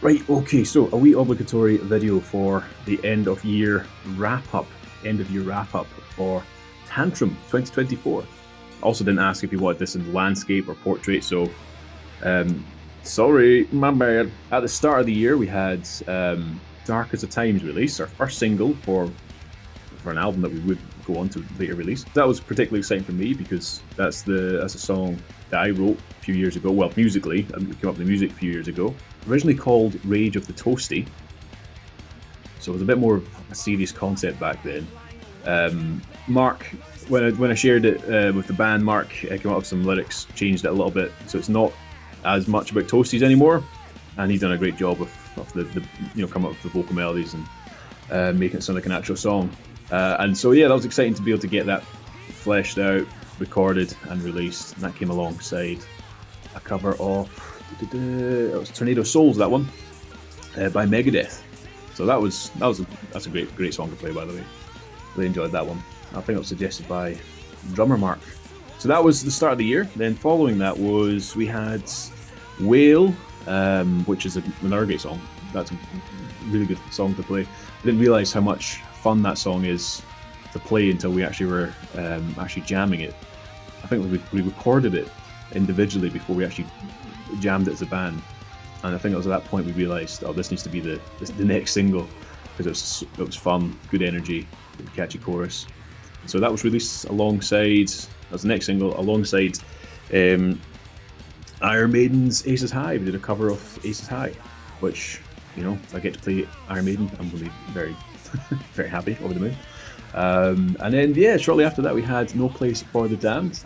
Right, okay, so a wee obligatory video for the end of year wrap up for Tantrum 2024. Also didn't ask if you wanted this in landscape or portrait, so um, sorry, my bad. At the start of the year, we had Dark as the Times release, our first single for an album that we would go on to later release. That was particularly exciting for me because that's a song that I wrote a few years ago. Well, musically, I came up with the music a few years ago. Originally called Rage of the Toasty, so it was a bit more of a serious concept back then. Mark, when I shared it with the band, Mark came up with some lyrics, changed it a little bit, so it's not as much about toasties anymore. And he's done a great job of the coming up with the vocal melodies and making it sound like an actual song. And so yeah, that was exciting to be able to get that fleshed out, recorded, and released. And that came alongside a cover of it was Tornado Souls, that one by Megadeth. So that's a great song to play, by the way. Really enjoyed that one. I think it was suggested by drummer Mark. So that was the start of the year. Then following that was we had Whale, which is another great song. That's a really good song to play. I didn't realise how much fun that song is to play until we actually were actually jamming it. I think we recorded it individually before we actually jammed it as a band, and I think it was at that point we realised, oh, this needs to be the next single, because it was fun, good energy, good catchy chorus. So that was released alongside, as the next single, alongside Iron Maiden's Aces High. We did a cover of Aces High, which, if I get to play Iron Maiden, I'm going to be very, very happy, over the moon. And then, yeah, shortly after that, we had No Place for the Damned,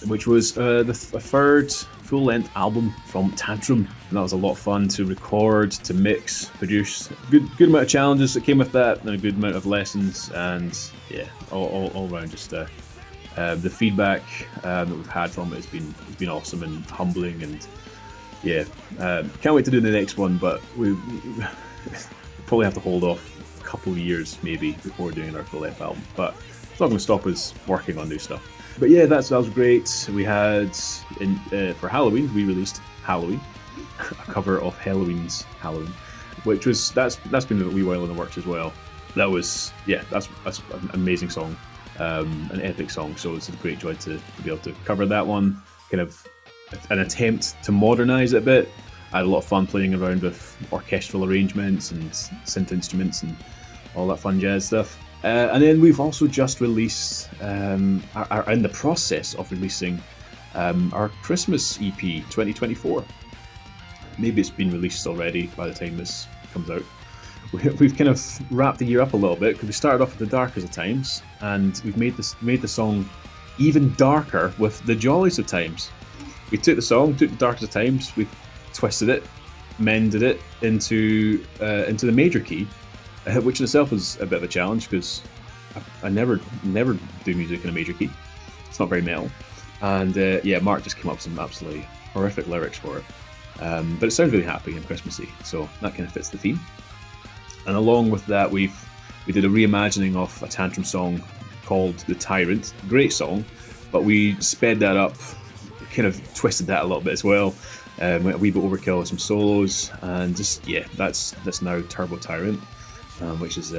which was the third full-length album from Tantrum. And that was a lot of fun to record, to mix, produce. Good amount of challenges that came with that, and a good amount of lessons, and yeah, all around just the feedback that we've had from it has been awesome and humbling, and yeah, can't wait to do the next one, but we probably have to hold off a couple of years maybe before doing our full-length album, but it's not going to stop us working on new stuff. But yeah, that was great. We had for Halloween, we released Halloween, a cover of Halloween's Halloween, which that's been a wee while in the works as well. That's an amazing song, an epic song. So it's a great joy to be able to cover that one. Kind of an attempt to modernise it a bit. I had a lot of fun playing around with orchestral arrangements and synth instruments and all that fun jazz stuff. And then we've also just released, are in the process of releasing our Christmas EP 2024. Maybe it's been released already by the time this comes out. We've kind of wrapped the year up a little bit because we started off with The Darkest of Times, and we've made the song even darker with The Jolliest of Times. We took The Darkest of Times, we've twisted it, mended it into the major key, which in itself is a bit of a challenge because I never do music in a major key. It's not very metal. And Mark just came up with some absolutely horrific lyrics for it. But it sounds really happy and Christmassy, so that kind of fits the theme. And along with that, we did a reimagining of a Tantrum song called The Tyrant. Great song, but we sped that up, kind of twisted that a little bit as well. Went a wee bit overkill with some solos, and just, yeah, that's now Turbo Tyrant. Which is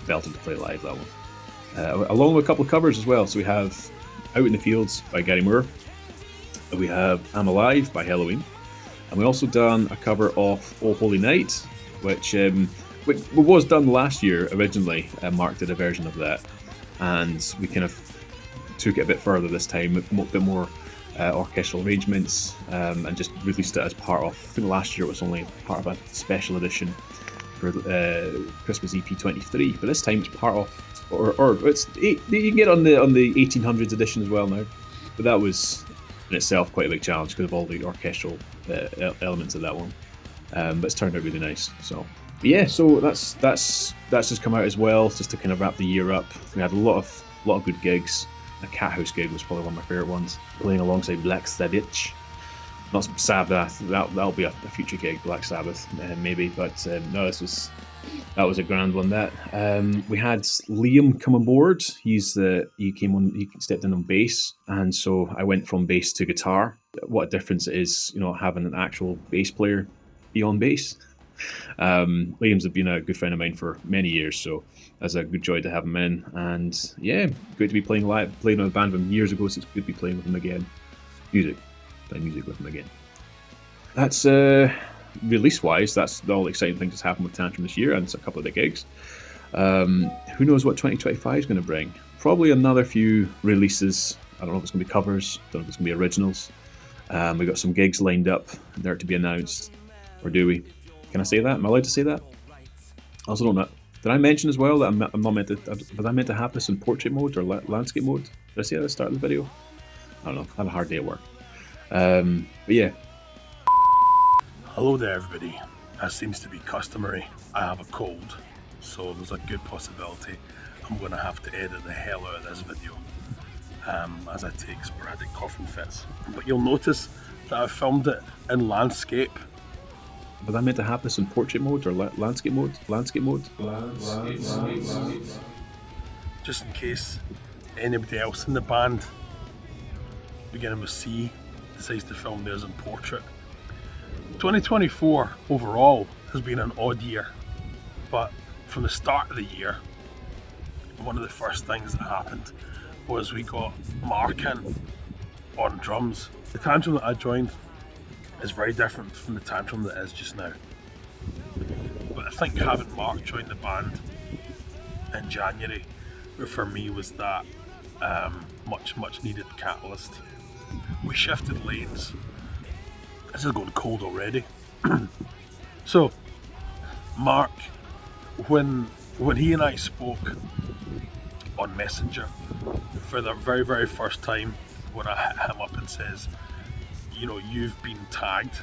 belted to play live, that one. Along with a couple of covers as well. So we have Out in the Fields by Gary Moore. We have I'm Alive by Halloween. And we also done a cover of Oh Holy Night, which was done last year originally. Mark did a version of that. And we kind of took it a bit further this time, a bit more orchestral arrangements, and just released it as part of, I think last year it was only part of a special edition for Christmas EP 23, but this time it's part of, or you can get on the 1800s edition as well now. But that was in itself quite a big challenge because of all the orchestral elements of that one. But it's turned out really nice. So that's just come out as well, just to kind of wrap the year up. We had a lot of good gigs. A Cat House gig was probably one of my favourite ones, playing alongside Black Sabbath. Not Sabbath, that'll be a future gig, Black Sabbath, maybe, but no, that was a grand one. That we had Liam come on board. He stepped in on bass, and so I went from bass to guitar. What a difference it is, having an actual bass player on bass. Liam's been a good friend of mine for many years, so that's a good joy to have him in. And yeah, great to be playing live, playing with a band with him years ago, so it's good to be playing with him again. Playing music with him again. That's release-wise, that's all the exciting things that's happened with Tantrum this year, and it's a couple of the gigs. Who knows what 2025 is going to bring? Probably another few releases. I don't know if it's going to be covers, don't know if it's going to be originals. We've got some gigs lined up, there to be announced. Or do we? Can I say that? Am I allowed to say that? I also don't know. Did I mention as well that I'm not meant to... Was I meant to have this in portrait mode or landscape mode? Did I say that at the start of the video? I don't know. I had a hard day at work. But yeah. Hello there everybody. As seems to be customary, I have a cold, so there's a good possibility I'm going to have to edit the hell out of this video as I take sporadic coughing fits. But you'll notice that I filmed it in landscape. Was I meant to have this in portrait mode or landscape mode? Landscape mode? Just in case anybody else in the band, beginning with C, decides to film theirs in portrait. 2024 overall has been an odd year, but from the start of the year, one of the first things that happened was we got Mark in on drums. The Tantrum that I joined is very different from the Tantrum that is just now. But I think having Mark join the band in January for me was that much needed catalyst. We shifted lanes. This is going cold already. So Mark, when he and I spoke on Messenger for the very first time, when I hit him up and says, you know, you've been tagged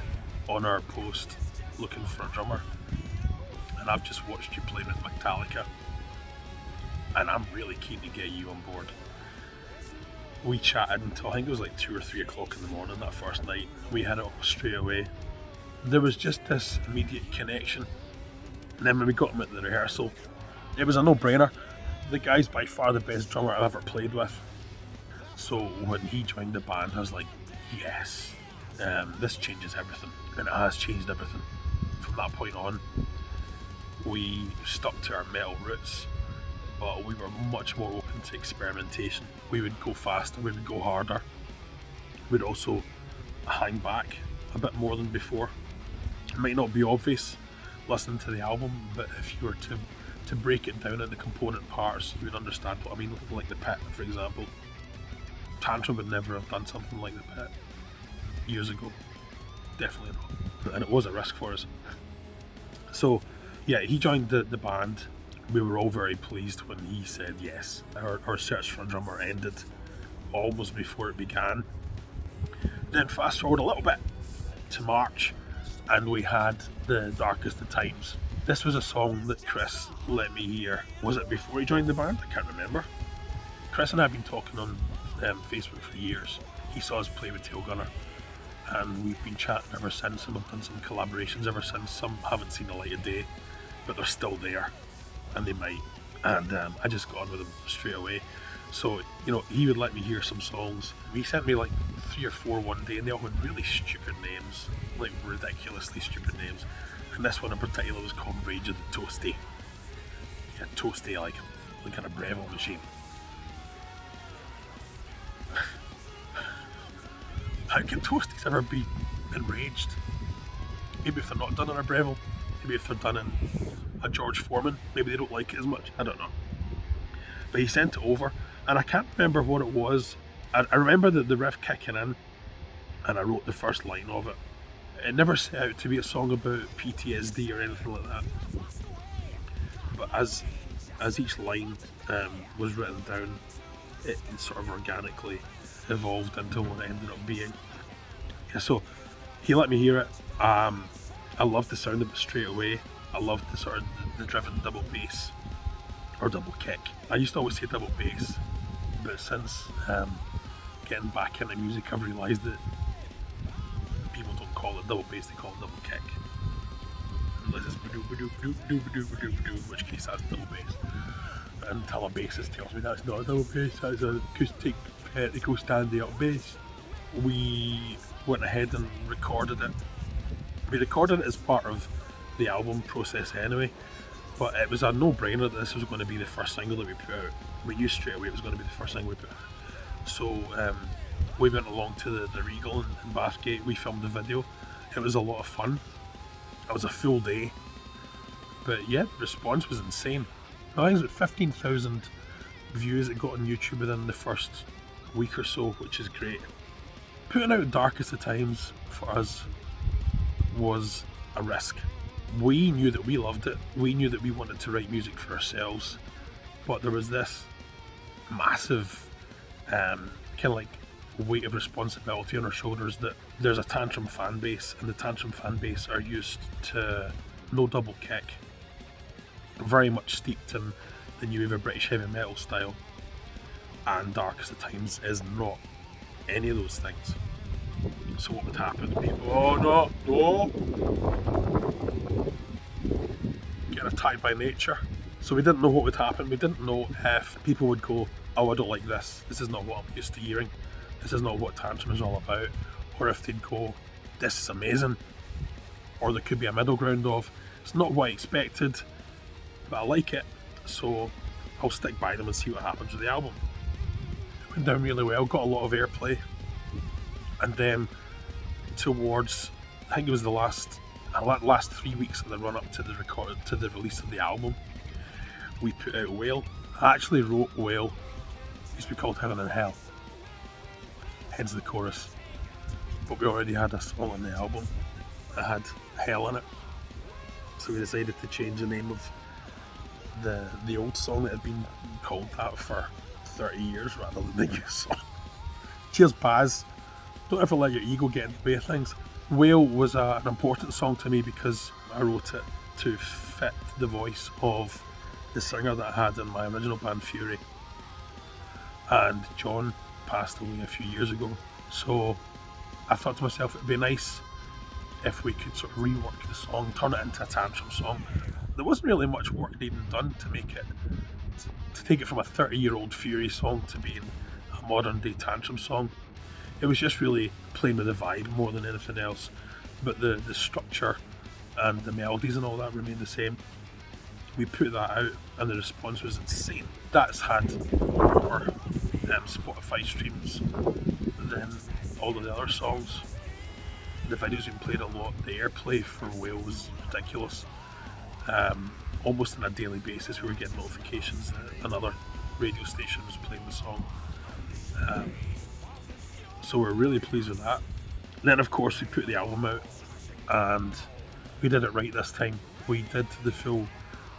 on our post looking for a drummer, and I've just watched you play with Metallica, and I'm really keen to get you on board. We chatted until I think it was like 2 or 3 o'clock in the morning that first night. We had it up straight away. There was just this immediate connection. And then when we got him at the rehearsal, it was a no-brainer. The guy's by far the best drummer I've ever played with. So when he joined the band, I was like, yes, this changes everything. And it has changed everything. From that point on, we stuck to our metal roots, but we were much more open to experimentation. We would go faster, we would go harder. We'd also hang back a bit more than before. It might not be obvious listening to the album, but if you were to break it down into component parts, you would understand what I mean. Like The Pit, for example. Tantrum would never have done something like The Pit years ago. Definitely not. And it was a risk for us. So yeah, he joined the band. We were all very pleased when he said yes. Our search for a drummer ended almost before it began. Then fast forward a little bit to March, and we had The Darkest of Times. This was a song that Chris let me hear. Was it before he joined the band? I can't remember. Chris and I have been talking on Facebook for years. He saw us play with Tail Gunner, and we've been chatting ever since, and we've done some collaborations ever since. Some haven't seen the light of day, but they're still there, and they might. And I just got on with him straight away. So, you know, he would let me hear some songs. He sent me like 3 or 4 one day, and they all had really stupid names, like ridiculously stupid names. And this one in particular was called Rage of the Toasty. Yeah, Toasty, like kind of Breville machine. How can Toasties ever be enraged? Maybe if they're not done in a Breville, maybe if they're done in a George Foreman, maybe they don't like it as much. I don't know. But he sent it over, and I can't remember what it was. I remember the riff kicking in, and I wrote the first line of it. It never set out to be a song about PTSD or anything like that. But as each line was written down, it sort of organically evolved into what it ended up being. Yeah, so he let me hear it. I loved the sound of it straight away. I loved the sort of the driven double bass or double kick. I used to always say double bass, but since getting back into music, I've realised that people don't call it double bass, they call it double kick. Unless it's in which case that's double bass. Until a bassist tells me that's not a double bass, that's an acoustic vertical standing up bass. We went ahead and recorded it We recorded it as part of the album process anyway, but it was a no-brainer that this was going to be the first single that we put out. We knew straight away it was going to be the first single we put out. So we went along to the Regal in Bathgate. We filmed the video. It was a lot of fun. It was a full day. But yeah, the response was insane. I think it was 15,000 views it got on YouTube within the first week or so, which is great. Putting out Darkest of Times for us was a risk. We knew that we loved it. We knew that we wanted to write music for ourselves, but there was this massive kind of like weight of responsibility on our shoulders that there's a Tantrum fan base, and the Tantrum fan base are used to no double kick, very much steeped in the new wave of British heavy metal style, and Darkest of Times is not any of those things. So what would happen? People, oh no, get attacked by nature. So we didn't know what would happen. We didn't know if people would go, oh, I don't like this. This is not what I'm used to hearing. This is not what Tantrum is all about. Or if they'd go, this is amazing. Or there could be a middle ground of, it's not what I expected, but I like it, so I'll stick by them and see what happens with the album. It went down really well, got a lot of airplay, and then towards, I think it was the last 3 weeks of the run up to the release of the album, we put out Whale. I actually wrote Whale, it used to be called Heaven and Hell, hence the chorus, but we already had a song on the album that had Hell in it, so we decided to change the name of the old song that had been called that for 30 years rather than the new song. Cheers, Paz. Don't ever let your ego get in the way of things. Whale was an important song to me because I wrote it to fit the voice of the singer that I had in my original band, Fury. And John passed away a few years ago. So I thought to myself it'd be nice if we could sort of rework the song, turn it into a Tantrum song. There wasn't really much work needing done to make it, to take it from a 30-year-old Fury song to being a modern day Tantrum song. It was just really playing with the vibe more than anything else, but the structure and the melodies and all that remained the same. We put that out and the response was insane. That's had more Spotify streams than all of the other songs. The video's been played a lot. The airplay for Whale was ridiculous. Almost on a daily basis we were getting notifications that another radio station was playing the song. So we're really pleased with that. And then of course we put the album out and we did it right this time. We did the full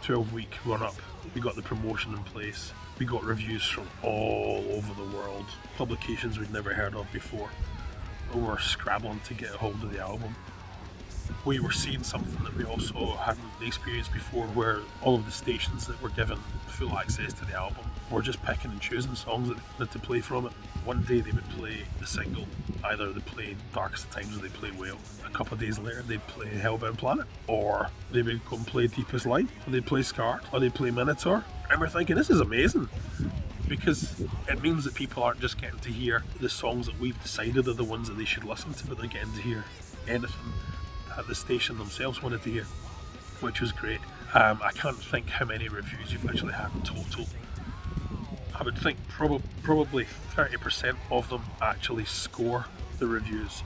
12-week run up. We got the promotion in place. We got reviews from all over the world, publications we'd never heard of before. We were scrabbling to get a hold of the album. We were seeing something that we also hadn't experienced before, where all of the stations that were given full access to the album were just picking and choosing songs that they wanted to play from it. One day they would play the single, either they played Darkest of Times or they play Whale. A couple of days later they'd play Hellbound Planet, or they would go and play Deepest Light, or they'd play Scarred, or they'd play Minotaur. And we're thinking, this is amazing, because it means that people aren't just getting to hear the songs that we've decided are the ones that they should listen to, but they're getting to hear anything that the station themselves wanted to hear, which was great. I can't think how many reviews you've actually had in total. I would think probably 30% of them actually score the reviews,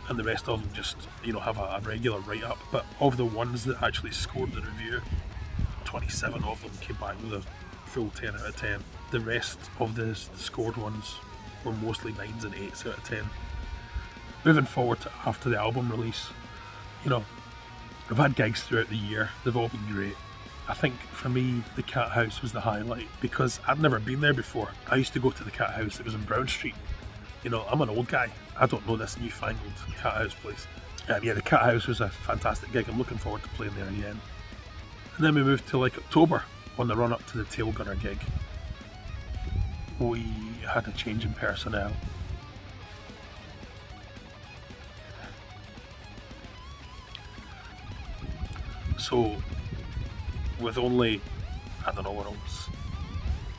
and the rest of them just have a regular write-up. But of the ones that actually scored the review, 27 of them came back with a full 10 out of 10. The rest of the scored ones were mostly 9s and 8s out of 10. Moving forward to after the album release, I've had gigs throughout the year. They've all been great. I think for me, the Cat House was the highlight because I'd never been there before. I used to go to the Cat House. It was in Brown Street. I'm an old guy. I don't know this newfangled Cat House place. The Cat House was a fantastic gig. I'm looking forward to playing there again. And then we moved to October on the run up to the Tail Gunner gig. We had a change in personnel. So, with only, I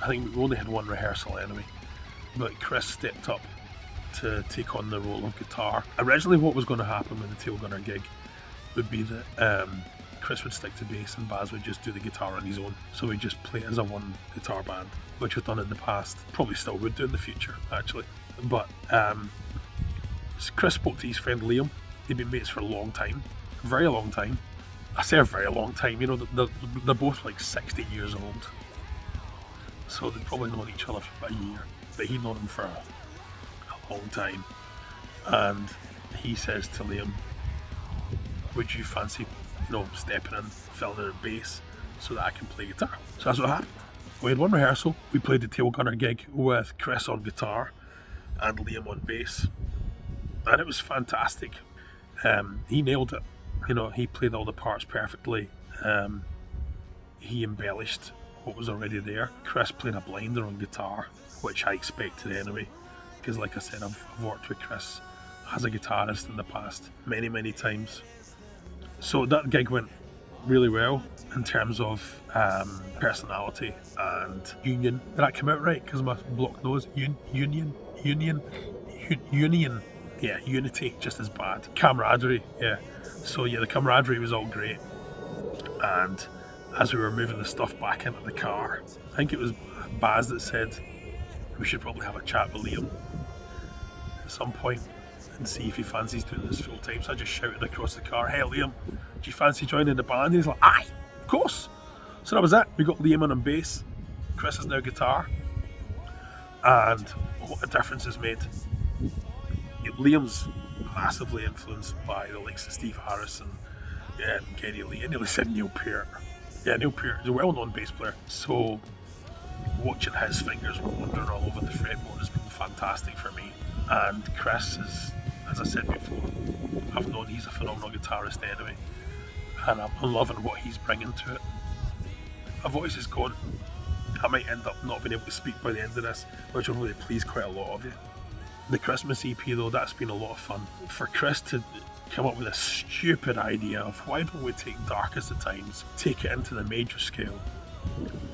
think we only had one rehearsal anyway, but Chris stepped up to take on the role of guitar. Originally what was going to happen with the Tail Gunner gig would be that Chris would stick to bass and Baz would just do the guitar on his own. So we'd just play it as a one guitar band, which we've done in the past. Probably still would do in the future, actually. But Chris spoke to his friend Liam. They'd been mates for a long time. A very long time. I say a very long time, you know, they're both like 60 years old. So they'd probably known each other for about a year. But he'd known him for a long time. And he says to Liam, would you fancy, you know, stepping in, filling in a bass so that I can play guitar? So that's what happened. We had one rehearsal. We played the Tail Gunner gig with Chris on guitar and Liam on bass. And it was fantastic. He nailed it. You know, he played all the parts perfectly. He embellished what was already there. Chris played a blinder on guitar, which I expected anyway, because like I said, I've worked with Chris as a guitarist in the past many times. So that gig went really well in terms of personality and union. Did that come out right? Because my block knows union. Yeah, unity, just as bad. Camaraderie, yeah. So yeah, the camaraderie was all great. And as we were moving the stuff back into the car, I think it was Baz that said we should probably have a chat with Liam at some point and see if he fancies doing this full time. So I just shouted across the car, hey Liam, do you fancy joining the band? And he's like, aye, of course. So that was it. We got Liam on bass. Chris is now guitar. And what a difference is made. Liam's massively influenced by the likes of Steve Harris and Geddy Lee. I nearly said Neil Peart. Yeah, Neil Peart is a well-known bass player. So watching his fingers wandering all over the fretboard has been fantastic for me. And Chris is, as I said before, I've known he's a phenomenal guitarist anyway. And I'm loving what he's bringing to it. My voice is gone. I might end up not being able to speak by the end of this, which will really please quite a lot of you. The Christmas EP though, that's been a lot of fun. For Chris to come up with a stupid idea of why don't we take Darkest of Times, take it into the major scale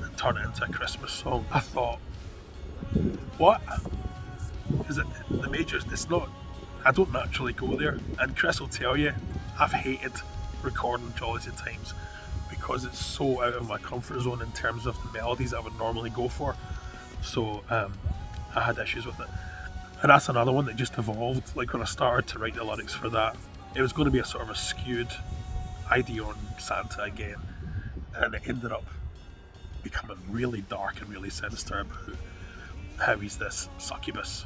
and turn it into a Christmas song. I thought, what? Is it the majors? It's not, I don't naturally go there. And Chris will tell you, I've hated recording Jollies of Times because it's so out of my comfort zone in terms of the melodies I would normally go for. So I had issues with it. And that's another one that just evolved. Like when I started to write the lyrics for that, it was going to be a sort of a skewed idea on Santa again. And it ended up becoming really dark and really sinister about how he's this succubus.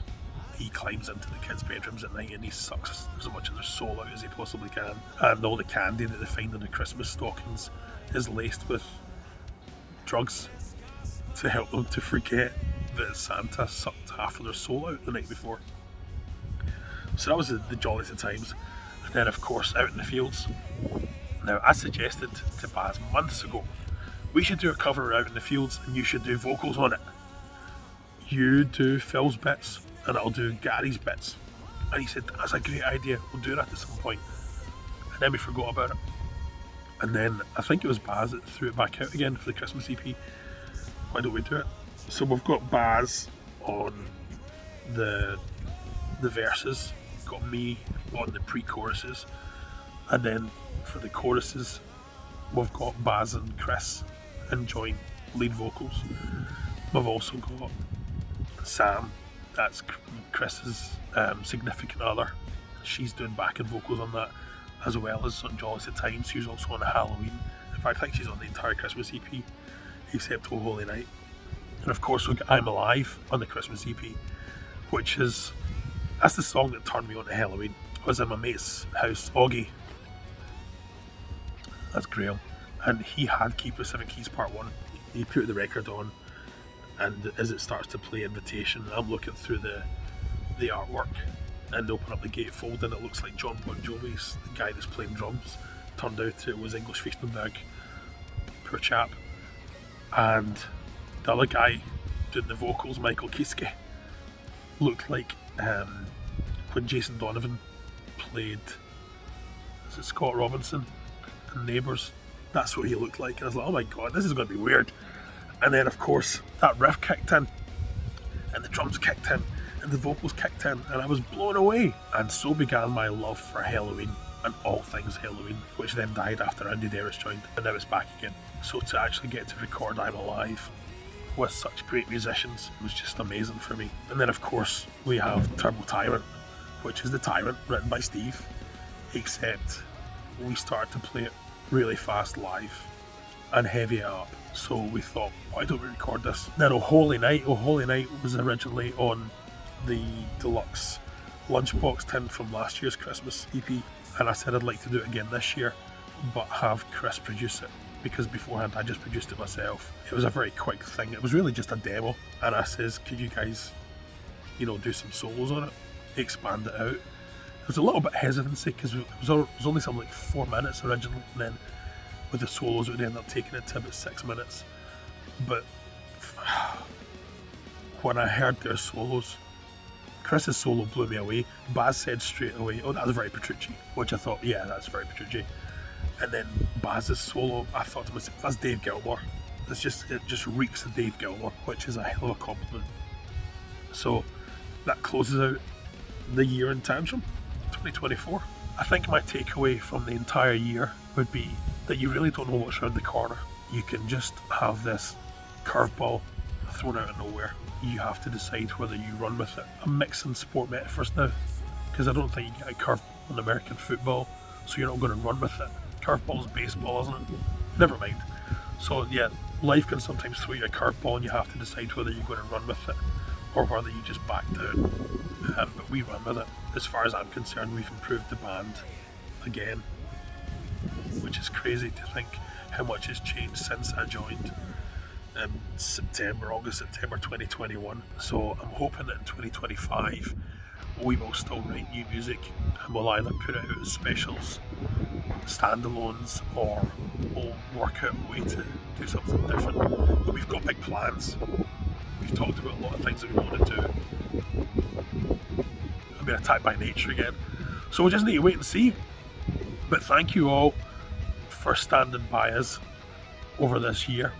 He climbs into the kids' bedrooms at night and he sucks as much of their soul out as he possibly can. And all the candy that they find in the Christmas stockings is laced with drugs to help them to forget that Santa sucked half of their soul out the night before. So that was the jolliest of times. And then of course Out in the Fields. Now I suggested to Baz months ago, we should do a cover of Out in the Fields and you should do vocals on it. You do Phil's bits and I'll do Gary's bits. And he said, that's a great idea, we'll do that at some point. And then we forgot about it. And then I think it was Baz that threw it back out again for the Christmas EP. Why don't we do it? So we've got Baz on the verses, got me on the pre-choruses, and then for the choruses we've got Baz and Chris and joint lead vocals. We've also got Sam, that's Chris's significant other. She's doing backing vocals on that, as well as on Jolliest of Times. She's also on Halloween. In fact, I think she's on the entire Christmas EP, except Oh Holy Night. And of course we've got I'm Alive on the Christmas EP, which is, that's the song that turned me on to Halloween. I was at my mate's house, Augie, that's Graham, and he had Key Pacific Keys Part 1. He put the record on, and as it starts to play Invitation, I'm looking through the artwork and open up the gatefold and it looks like John Bon Jovi's, the guy that's playing drums. Turned out it was English Fichtenberg, poor chap. And the other guy doing the vocals, Michael Kiske, looked like when Jason Donovan played, is it Scott Robinson in Neighbours? That's what he looked like. And I was like, oh my god, this is going to be weird. And then of course that riff kicked in and the drums kicked in and the vocals kicked in and I was blown away. And so began my love for Halloween. and All Things Halloween, which then died after Andy Davis joined, and now it's back again. So to actually get to record I'm Alive with such great musicians was just amazing for me. And then of course we have Turbo Tyrant, which is The Tyrant, written by Steve, except we started to play it really fast live and heavy it up. So we thought, why don't we record this? Then Oh Holy Night was originally on the deluxe lunchbox tin from last year's Christmas EP, and I said I'd like to do it again this year, but have Chris produce it, because beforehand I just produced it myself. It was a very quick thing. It was really just a demo, and I says, could you guys, do some solos on it, expand it out. There was a little bit of hesitancy because it was only something like 4 minutes originally, and then with the solos it would end up taking it to about 6 minutes. But when I heard their solos, Chris's solo blew me away. Baz said straight away, oh, that's very Petrucci, which I thought, yeah, that's very Petrucci. And then Baz's solo, I thought to myself, that's Dave Gilmour. It just reeks of Dave Gilmour, which is a hell of a compliment. So that closes out the year in Tantrum, 2024. I think my takeaway from the entire year would be that you really don't know what's around the corner. You can just have this curveball thrown out of nowhere. You have to decide whether you run with it. I'm mixing sport metaphors now, because I don't think you get a curveball in American football, so you're not going to run with it. Curveball's baseball, isn't it? Never mind. So yeah, life can sometimes throw you a curveball and you have to decide whether you're going to run with it or whether you just back down. But we run with it. As far as I'm concerned, we've improved the band again, which is crazy to think how much has changed since I joined in August, September 2021. So I'm hoping that in 2025 we will still write new music and we'll either put it out as specials, standalones, or we'll work out a way to do something different. But we've got big plans. We've talked about a lot of things that we want to do. I've been attacked by nature again. So we just need to wait and see. But thank you all for standing by us over this year.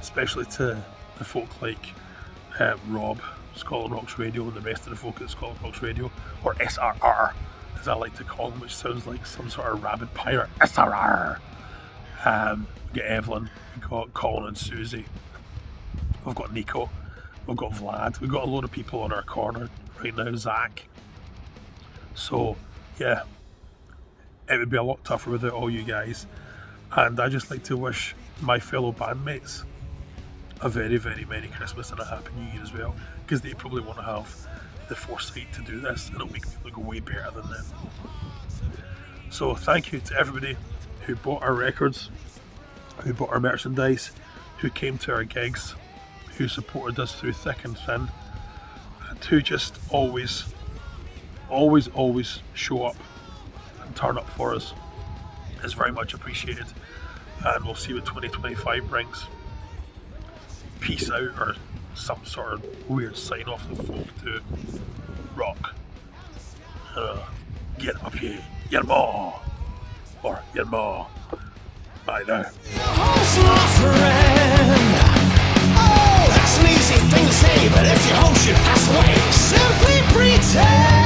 Especially to the folk like Rob, Scotland Rocks Radio, and the rest of the folk at Scotland Rocks Radio, or SRR, as I like to call them, which sounds like some sort of rabid pirate. SRR! We've got Evelyn, we've got Colin and Susie, we've got Nico, we've got Vlad, we've got a load of people on our corner right now, Zach. So, yeah, it would be a lot tougher without all you guys. And I just like to wish my fellow bandmates a very, very Merry Christmas and a Happy New Year as well, because they probably want to have the foresight to do this, and it'll make me look way better than them. So thank you to everybody who bought our records, who bought our merchandise, who came to our gigs, who supported us through thick and thin, and who just always show up and turn up for us. It's very much appreciated, and we'll see what 2025 brings. Peace out, or some sort of weird sign off the folk to rock. Get up here, Yerma, or Yerma. Bye now. Host, my friend. Oh, that's an easy thing to say, but if your host should pass away, simply pretend.